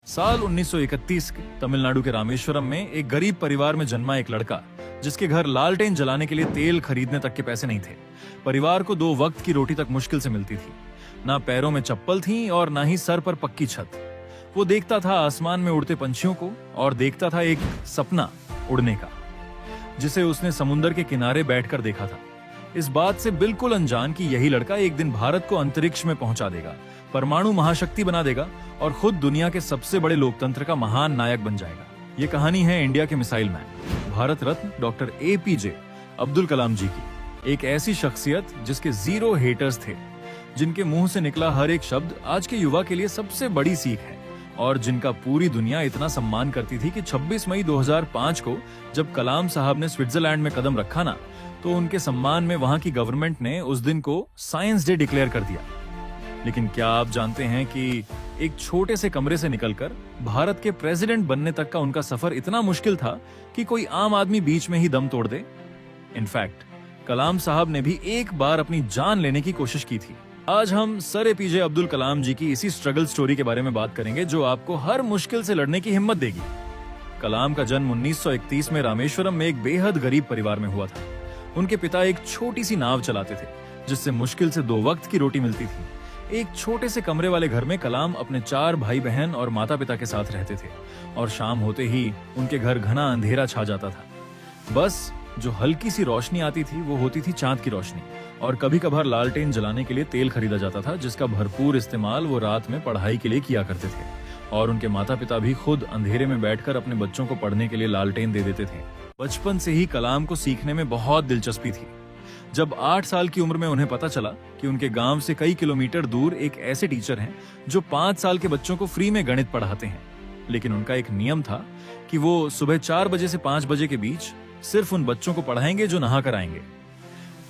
साल 1931 के तमिलनाडु के रामेश्वरम में एक गरीब परिवार में जन्मा एक लड़का, जिसके घर लालटेन जलाने के लिए तेल खरीदने तक के पैसे नहीं थे। परिवार को 2 वक्त की रोटी तक मुश्किल से मिलती थी। ना पैरों में चप्पल थी और ना ही सर पर पक्की छत। वो देखता था आसमान में उड़ते पंछियों को और देखता था एक सपना उड़ने का, जिसे उसने समुद्र के किनारे बैठकर देखा था, इस बात से बिल्कुल अनजान कि यही लड़का एक दिन भारत को अंतरिक्ष में पहुंचा देगा, परमाणु महाशक्ति बना देगा और खुद दुनिया के सबसे बड़े लोकतंत्र का महान नायक बन जाएगा। ये कहानी है इंडिया के missile man, Bharat Ratna doctor APJ Abdul Kalam जी की। एक ऐसी शख्सियत जिसके 0 हेटर्स थे, जिनके मुंह से निकला हर एक शब्द आज के युवा के लिए सबसे बड़ी सीख है और जिनका पूरी दुनिया इतना सम्मान करती थी कि 26 मई 2005 को जब कलाम साहब ने स्विट्जरलैंड में कदम रखा ना, तो उनके सम्मान में वहां की गवर्नमेंट ने उस दिन को साइंस डे डिक्लेयर कर दिया। लेकिन क्या आप जानते हैं कि एक छोटे से कमरे से निकलकर भारत के प्रेसिडेंट बनने तक का उनका सफर इतना मुश्किल था कि कोई आम आदमी बीच में ही दम तोड़ दे। इनफैक्ट कलाम साहब ने भी एक बार अपनी जान लेने की कोशिश की थी। आज हम सर APJ अब्दुल कलाम जी की इसी स्ट्रगल स्टोरी के बारे में बात करेंगे, जो आपको हर मुश्किल से लड़ने की हिम्मत देगी। कलाम का जन्म 1931 में रामेश्वरम में एक बेहद गरीब परिवार में हुआ था। उनके पिता एक छोटी सी नाव चलाते थे, जिससे मुश्किल से 2 वक्त की रोटी मिलती थी। एक छोटे से कमरे वाले घर में कलाम अपने 4 भाई बहन और माता पिता के साथ रहते थे और शाम होते ही उनके घर घना अंधेरा छा जाता था। बस जो हल्की सी रोशनी आती थी वो होती थी चांद की रोशनी, और कभी कभार लालटेन जलाने के लिए तेल खरीदा जाता था, जिसका भरपूर इस्तेमाल वो रात में पढ़ाई के लिए किया करते थे। और उनके माता पिता भी खुद अंधेरे में बैठकर अपने बच्चों को पढ़ने के लिए लालटेन दे देते थे। बचपन से ही कलाम को सीखने में बहुत दिलचस्पी थी। जब 8 साल की उम्र में उन्हें पता चला कि उनके गांव से कई किलोमीटर दूर एक ऐसे टीचर हैं जो 5 साल के बच्चों को फ्री में गणित पढ़ाते हैं, लेकिन उनका एक नियम था कि वो सुबह 4 बजे से 5 बजे के बीच सिर्फ उन बच्चों को पढ़ाएंगे जो नहा कर आएंगे।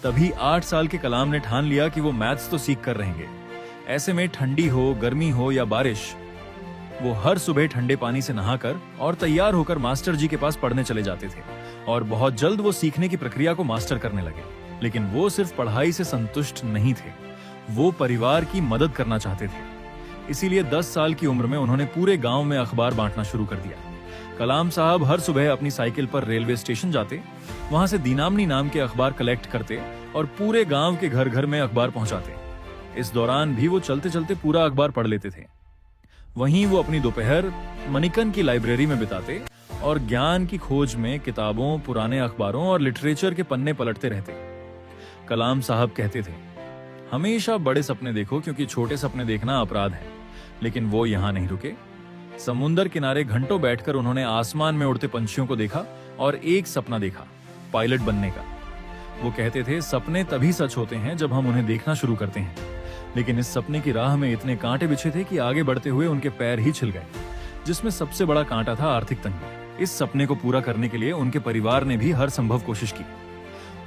तभी 8 साल के कलाम ने ठान लिया कि वो मैथ्स तो सीख कर रहेंगे। ऐसे में ठंडी हो, गर्मी हो या बारिश, वो हर सुबह ठंडे पानी से नहाकर और तैयार होकर मास्टर जी के पास पढ़ने चले जाते थे और बहुत जल्द वो सीखने की प्रक्रिया को मास्टर करने लगे। लेकिन वो सिर्फ पढ़ाई से संतुष्ट नहीं थे, वो परिवार की मदद करना चाहते थे। इसीलिए 10 साल की उम्र में उन्होंने पूरे गांव में अखबार बांटना शुरू कर दिया। कलाम साहब हर सुबह अपनी साइकिल पर रेलवे स्टेशन जाते, वहां से दीनामनी नाम के अखबार कलेक्ट करते और पूरे गांव के घर घर में अखबार पहुंचाते। इस दौरान भी वो चलते चलते पूरा अखबार पढ़ लेते थे। वहीं वो अपनी दोपहर मणिकन की लाइब्रेरी में बिताते और ज्ञान की खोज में किताबों, पुराने अखबारों और लिटरेचर के पन्ने पलटते रहते। कलाम साहब कहते थे, हमेशा बड़े सपने देखो क्योंकि छोटे सपने देखना अपराध है। लेकिन वो यहाँ नहीं रुके। समुद्र किनारे घंटों बैठकर उन्होंने आसमान में उड़ते पंछियों को देखा और एक सपना देखा, पायलट बनने का। वो कहते थे, सपने तभी सच होते हैं जब हम उन्हें देखना शुरू करते हैं। लेकिन इस सपने की राह में इतने कांटे बिछे थे कि आगे बढ़ते हुए उनके पैर ही छिल गए, जिसमें सबसे बड़ा कांटा था आर्थिक तंगी। इस सपने को पूरा करने के लिए उनके परिवार ने भी हर संभव कोशिश की।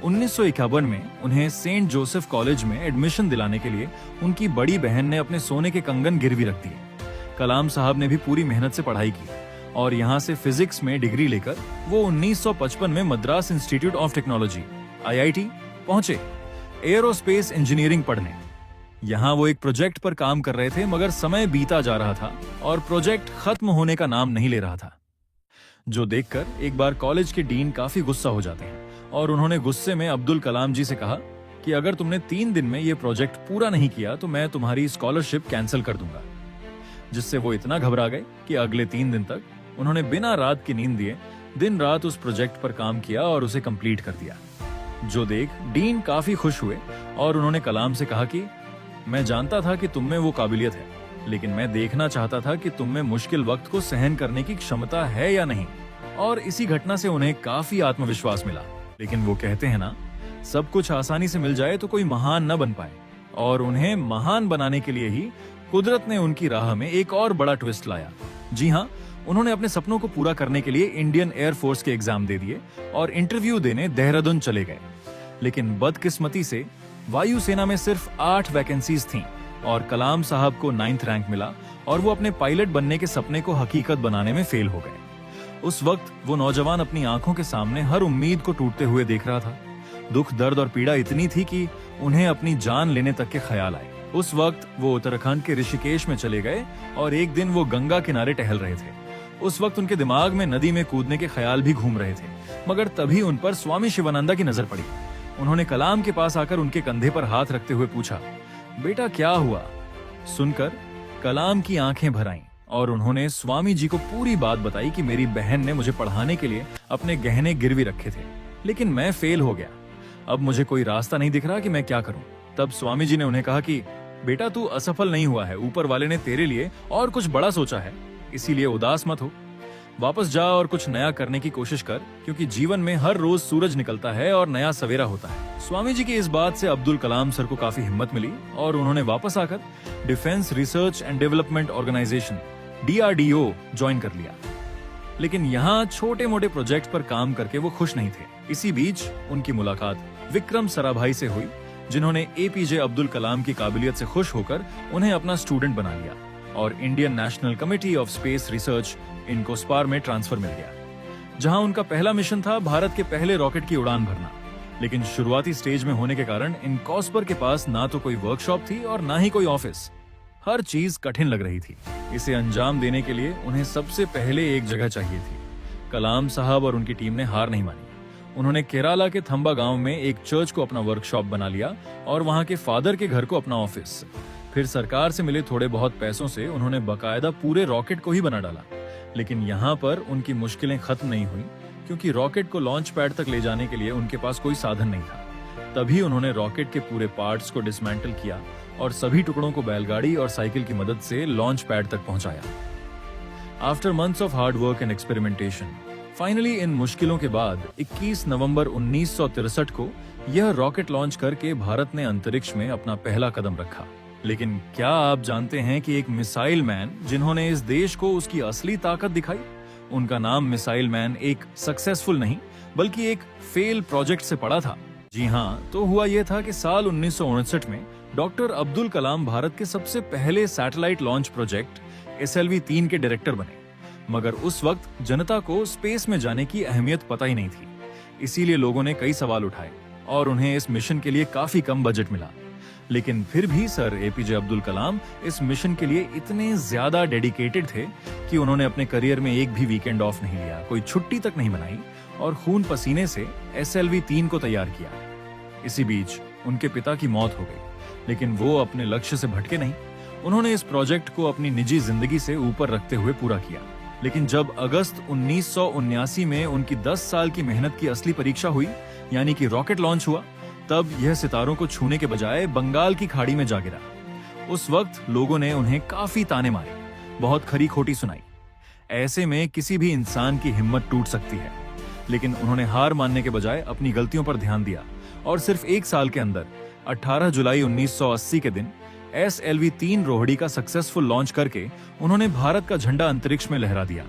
1951 में उन्हें सेंट जोसेफ कॉलेज में एडमिशन दिलाने के लिए उनकी बड़ी बहन ने अपने सोने के कंगन गिरवी रख दिए। कलाम साहब ने भी पूरी मेहनत से पढ़ाई की और यहाँ से फिजिक्स में डिग्री लेकर वो 1955 में Madras institute of technology IIT पहुंचे, एयरोस्पेस इंजीनियरिंग पढ़ने। यहाँ वो एक प्रोजेक्ट पर काम कर रहे थे, मगर समय बीता जा रहा था और प्रोजेक्ट खत्म होने का नाम नहीं ले रहा था, जो देखकर एक बार कॉलेज के डीन काफी गुस्सा हो जाते हैं और उन्होंने गुस्से में अब्दुल कलाम जी से कहा कि अगर तुमने 3 दिन में ये प्रोजेक्ट पूरा नहीं किया तो मैं तुम्हारी स्कॉलरशिप कैंसिल कर दूंगा। जिससे वो इतना घबरा गए कि अगले 3 दिन तक उन्होंने बिना रात की नींद दिए दिन रात उस प्रोजेक्ट पर काम किया और उसे कंप्लीट कर दिया। जो देख डीन काफी खुश हुए और उन्होंने कलाम से कहा कि मैं जानता था कि तुम में वो काबिलियत है, लेकिन मैं देखना चाहता था कि तुम में मुश्किल वक्त को सहन करने की क्षमता है या नहीं। और इसी घटना से उन्हें काफी आत्मविश्वास मिला। लेकिन वो कहते हैं ना, सब कुछ आसानी से मिल जाए तो कोई महान न बन पाए, और उन्हें महान बनाने के लिए ही कुदरत ने उनकी राह में एक और बड़ा ट्विस्ट लाया। जी हाँ, उन्होंने अपने सपनों को पूरा करने के लिए इंडियन एयरफोर्स के एग्जाम दे दिए और इंटरव्यू देने देहरादून चले गए। लेकिन बदकिस्मती से वायुसेना में सिर्फ 8 वैकेंसीज थीं और कलाम साहब को 9th रैंक मिला और वो अपने पायलट बनने के सपने को हकीकत बनाने में फेल हो गए। उस वक्त वो नौजवान अपनी आंखों के सामने हर उम्मीद को टूटते हुए देख रहा था। दुख, दर्द और पीड़ा इतनी थी कि उन्हें अपनी जान लेने तक के ख्याल आए। उस वक्त वो उत्तराखंड के ऋषिकेश में चले गए और एक दिन वो गंगा किनारे टहल रहे थे। उस वक्त उनके दिमाग में नदी में कूदने के ख्याल भी घूम रहे थे, मगर तभी उन पर स्वामी शिवानंदा की नजर पड़ी। उन्होंने कलाम के पास आकर उनके कंधे पर हाथ रखते हुए पूछा, बेटा क्या हुआ? सुनकर कलाम की आंखें भर आईं और उन्होंने स्वामी जी को पूरी बात बताई कि मेरी बहन ने मुझे पढ़ाने के लिए अपने गहने गिरवी रखे थे, लेकिन मैं फेल हो गया। अब मुझे कोई रास्ता नहीं दिख रहा कि मैं क्या करूं। तब स्वामी जी ने उन्हें कहा कि बेटा तू असफल नहीं हुआ है, ऊपर वाले ने तेरे लिए और कुछ बड़ा सोचा है, इसीलिए उदास मत हो। वापस जा और कुछ नया करने की कोशिश कर, क्योंकि जीवन में हर रोज सूरज निकलता है और नया सवेरा होता है। स्वामी जी की इस बात से अब्दुल कलाम सर को काफी हिम्मत मिली और उन्होंने वापस आकर defence research and development organisation DRDO join कर लिया। लेकिन यहाँ छोटे मोटे प्रोजेक्ट पर काम करके वो खुश नहीं थे। इसी बीच उनकी मुलाकात विक्रम साराभाई से हुई, जिन्होंने APJ अब्दुल कलाम की काबिलियत से खुश होकर उन्हें अपना स्टूडेंट बना लिया और Indian National Committee of Space Research INCOSPAR में ट्रांसफर मिल गया, जहां उनका पहला मिशन था भारत के पहले रॉकेट की उड़ान भरना। लेकिन शुरुआती स्टेज में होने के कारण इनकोस्पर के पास ना तो कोई वर्कशॉप थी और ना ही कोई ऑफिस। हर चीज कठिन लग रही थी। इसे अंजाम देने के लिए उन्हें सबसे पहले एक जगह चाहिए थी। कलाम साहब और उनकी टीम ने हार नहीं मानी। उन्होंने केरला के थंबा गांव में एक चर्च को अपना वर्कशॉप बना लिया और वहां के फादर के घर को अपना ऑफिस। फिर सरकार से मिले थोड़े बहुत पैसों से उन्होंने बकायदा पूरे रॉकेट को ही बना डाला। लेकिन यहाँ पर उनकी मुश्किलें खत्म नहीं हुई, क्योंकि रॉकेट को लॉन्च पैड तक ले जाने के लिए उनके पास कोई साधन नहीं था। तभी उन्होंने रॉकेट के पूरे पार्ट्स को डिसमेंटल किया और सभी टुकड़ों को बैलगाड़ी और साइकिल की मदद से लॉन्च पैड तक पहुंचाया। After months of hard work and experimentation, finally in मुश्किलों के बाद 21 नवंबर 1963 को यह रॉकेट लॉन्च करके भारत ने अंतरिक्ष में अपना पहला कदम रखा। लेकिन क्या आप जानते हैं कि एक मिसाइल मैन जिन्होंने इस देश को उसकी असली ताकत दिखाई, उनका नाम मिसाइल मैन एक सक्सेसफुल नहीं बल्कि एक फेल प्रोजेक्ट से पड़ा था। जी हाँ, तो हुआ यह था कि साल 1959 में डॉक्टर अब्दुल कलाम भारत के सबसे पहले सैटेलाइट लॉन्च प्रोजेक्ट SLV-3 के डायरेक्टर बने। मगर उस वक्त जनता को स्पेस में जाने की अहमियत पता ही नहीं थी, इसीलिए लोगों ने कई सवाल उठाए और उन्हें इस मिशन के लिए काफी कम बजट मिला। लेकिन फिर भी सर APJ अब्दुल कलाम इस मिशन के लिए इतने ज्यादा डेडिकेटेड थे कि उन्होंने अपने करियर में एक भी वीकेंड ऑफ नहीं लिया, कोई छुट्टी तक नहीं मनाई और खून पसीने से SLV-3 को तैयार किया। इसी बीच उनके पिता की मौत हो गई, लेकिन वो अपने लक्ष्य से भटके नहीं। उन्होंने इस प्रोजेक्ट को अपनी निजी जिंदगी से ऊपर रखते हुए पूरा किया। लेकिन जब अगस्त 1979 में उनकी 10 साल की मेहनत की असली परीक्षा हुई, यानी कि रॉकेट लॉन्च हुआ, तब यह सितारों को छूने के बजाय बंगाल की खाड़ी में जा गिरा। उस वक्त लोगों ने उन्हें काफी ताने मारे, बहुत खरी खोटी सुनाई। ऐसे में किसी भी इंसान की हिम्मत टूट सकती है, लेकिन उन्होंने हार मानने के बजाय अपनी गलतियों पर ध्यान दिया और सिर्फ एक साल के अंदर 18 जुलाई 1980 के दिन SLV-3 रोहिणी का सक्सेसफुल लॉन्च करके उन्होंने भारत का झंडा अंतरिक्ष में लहरा दिया।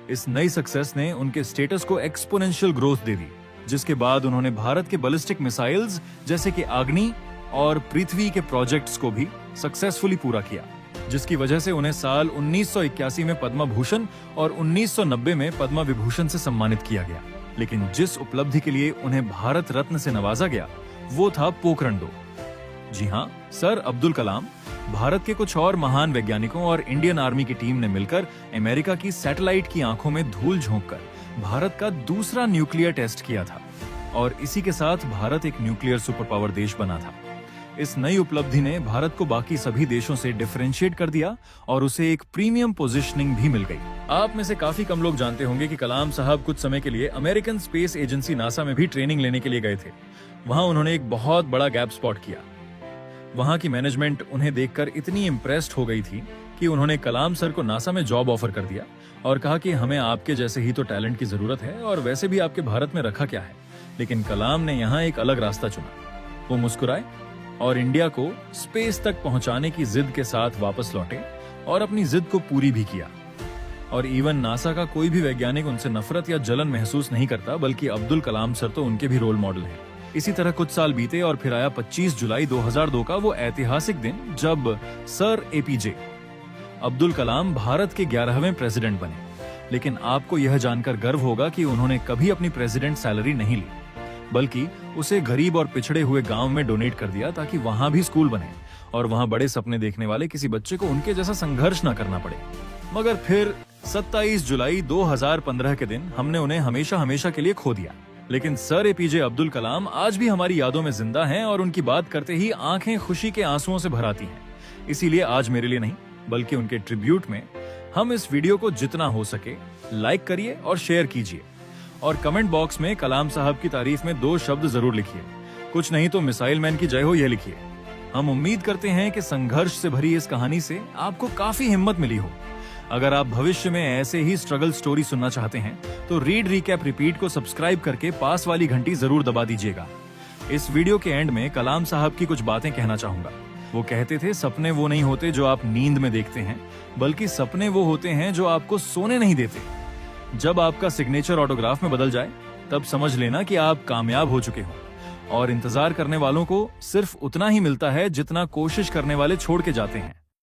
इस नई सक्सेस ने उनके स्टेटस को एक्सपोनेंशियल ग्रोथ दे दी, जिसके बाद उन्होंने भारत के बैलिस्टिक मिसाइल्स जैसे कि अग्नि और पृथ्वी के प्रोजेक्ट्स को भी सक्सेसफुली पूरा किया, जिसकी वजह से उन्हें साल 1981 में पद्म भूषण और 1990 में पद्म विभूषण से सम्मानित किया गया। लेकिन जिस उपलब्धि के लिए उन्हें भारत रत्न से नवाजा गया वो था पोखरण 2। जी हाँ, सर अब्दुल कलाम, भारत के कुछ और महान वैज्ञानिकों और इंडियन आर्मी की टीम ने मिलकर अमेरिका की सैटेलाइट की आंखों में धूल झोंककर भारत का दूसरा न्यूक्लियर टेस्ट किया था और इसी के साथ भारत एक न्यूक्लियर सुपर पावर देश बना था। इस नई उपलब्धि ने भारत को बाकी सभी देशों से डिफरेंशिएट कर दिया और उसे एक प्रीमियम पोजीशनिंग भी मिल गई। आप में से काफी कम लोग जानते होंगे कि कलाम साहब कुछ समय के लिए अमेरिकन स्पेस एजेंसी नासा में भी ट्रेनिंग लेने के लिए गए थे। वहां उन्होंने एक बहुत बड़ा गैप स्पॉट किया। वहां की मैनेजमेंट उन्हें देखकर इतनी इम्प्रेस्ड हो गई थी कि उन्होंने कलाम सर को नासा में जॉब ऑफर कर दिया और कहा कि हमें आपके जैसे ही तो टैलेंट की जरूरत है और वैसे भी आपके भारत में रखा क्या है। लेकिन कलाम ने यहाँ एक अलग रास्ता चुना। वो मुस्कुराए और इंडिया को स्पेस तक पहुंचाने की जिद के साथ वापस लौटे और अपनी जिद को पूरी भी किया। और इवन नासा का कोई भी वैज्ञानिक उनसे नफरत या जलन महसूस नहीं करता, बल्कि अब्दुल कलाम सर तो उनके भी रोल मॉडल हैं। इसी तरह कुछ साल बीते और फिर आया 25 जुलाई 2002 का वो ऐतिहासिक दिन जब सर APJ अब्दुल कलाम भारत के 11वें प्रेसिडेंट बने। लेकिन आपको यह जानकर गर्व होगा कि उन्होंने कभी अपनी प्रेसिडेंट सैलरी नहीं ली, बल्कि उसे गरीब और पिछड़े हुए गांव में डोनेट कर दिया ताकि वहां भी स्कूल बने और वहां बड़े सपने देखने वाले किसी बच्चे को उनके जैसा संघर्ष ना करना पड़े। मगर फिर 27 जुलाई 2015 के दिन हमने उन्हें हमेशा हमेशा के लिए खो दिया। लेकिन सर एपीजे अब्दुल कलाम आज भी हमारी यादों में जिंदा हैं और उनकी बात करते ही आंखें खुशी के आंसुओं से भर आती हैं। इसीलिए आज मेरे लिए नहीं बल्कि उनके ट्रिब्यूट में हम इस वीडियो को जितना हो सके लाइक करिए और शेयर कीजिए, और कमेंट बॉक्स में कलाम साहब की तारीफ में 2 शब्द जरूर लिखिए। कुछ नहीं तो मिसाइल मैन की जय हो यह लिखिए। हम उम्मीद करते हैं कि संघर्ष से भरी इस कहानी से आपको काफी हिम्मत मिली हो। अगर आप भविष्य में ऐसे ही स्ट्रगल स्टोरी सुनना चाहते हैं तो रीड रिकैप रिपीट को सब्सक्राइब करके पास वाली घंटी जरूर दबा दीजिएगा। इस वीडियो के एंड में कलाम साहब की कुछ बातें कहना चाहूंगा। वो कहते थे, सपने वो नहीं होते जो आप नींद में देखते हैं, बल्कि सपने वो होते हैं जो आपको सोने नहीं देते। जब आपका सिग्नेचर ऑटोग्राफ में बदल जाए तब समझ लेना कि आप कामयाब हो चुके हो, और इंतजार करने वालों को सिर्फ उतना ही मिलता है जितना कोशिश करने वाले छोड़ के जाते हैं।